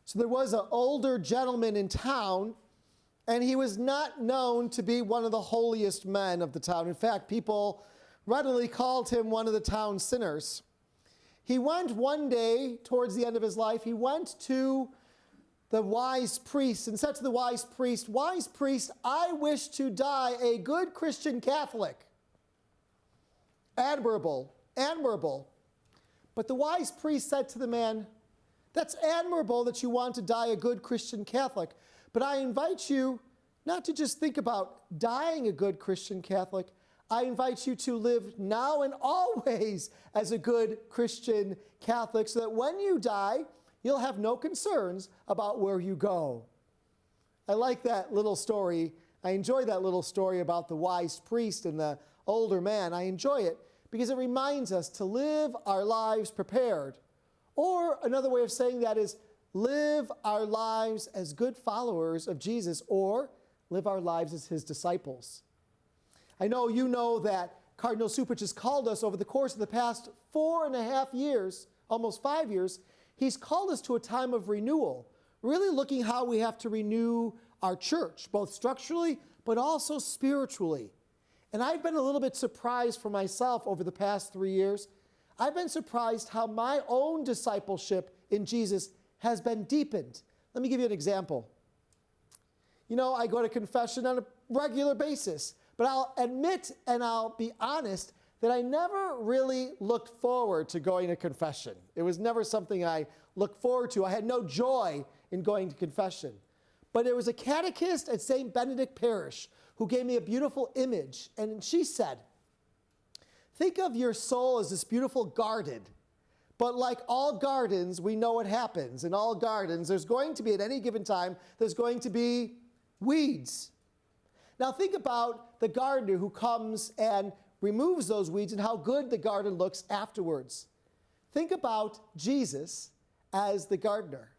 So there was an older gentleman in town, and he was not known to be one of the holiest men of the town. In fact, people readily called him one of the town sinners. He went one day, towards the end of his life, he went to the wise priest and said to the wise priest, "Wise priest, I wish to die a good Christian Catholic." Admirable, admirable. But the wise priest said to the man, "That's admirable that you want to die a good Christian Catholic, but I invite you not to just think about dying a good Christian Catholic. I invite you to live now and always as a good Christian Catholic so that when you die, you'll have no concerns about where you go." I like that little story. I enjoy that little story about the wise priest and the older man. I enjoy it because it reminds us to live our lives prepared. Or another way of saying that is live our lives as good followers of Jesus, or live our lives as his disciples. I know you know that Cardinal Cupich has called us over the course of the past 4.5 years, almost 5 years, he's called us to a time of renewal, really looking how we have to renew our church, both structurally but also spiritually. And I've been a little bit surprised for myself over the past 3 years. I've been surprised how my own discipleship in Jesus has been deepened. Let me give you an example. You know, I go to confession on a regular basis, but I'll admit and I'll be honest that I never really looked forward to going to confession. It was never something I looked forward to. I had no joy in going to confession. But there was a catechist at St. Benedict Parish who gave me a beautiful image, and she said, "Think of your soul as this beautiful garden. But like all gardens, we know what happens. In all gardens, there's going to be, at any given time, there's going to be weeds. Now think about the gardener who comes and removes those weeds and how good the garden looks afterwards. Think about Jesus as the gardener.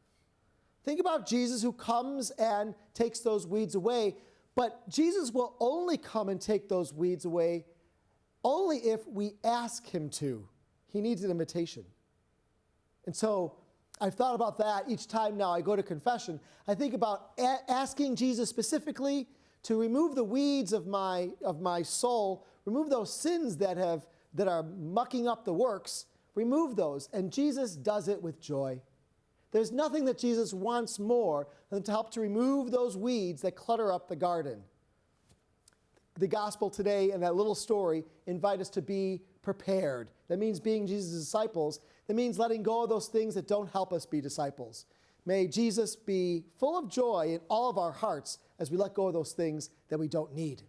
Think about Jesus who comes and takes those weeds away. But Jesus will only come and take those weeds away only if we ask him to. He needs an invitation. And so I've thought about that each time now I go to confession. I think about asking Jesus specifically to remove the weeds of my soul, remove those sins that are mucking up the works, remove those. And Jesus does it with joy. There's nothing that Jesus wants more than to help to remove those weeds that clutter up the garden. The gospel today and that little story invite us to be prepared. That means being Jesus' disciples. That means letting go of those things that don't help us be disciples. May Jesus be full of joy in all of our hearts as we let go of those things that we don't need.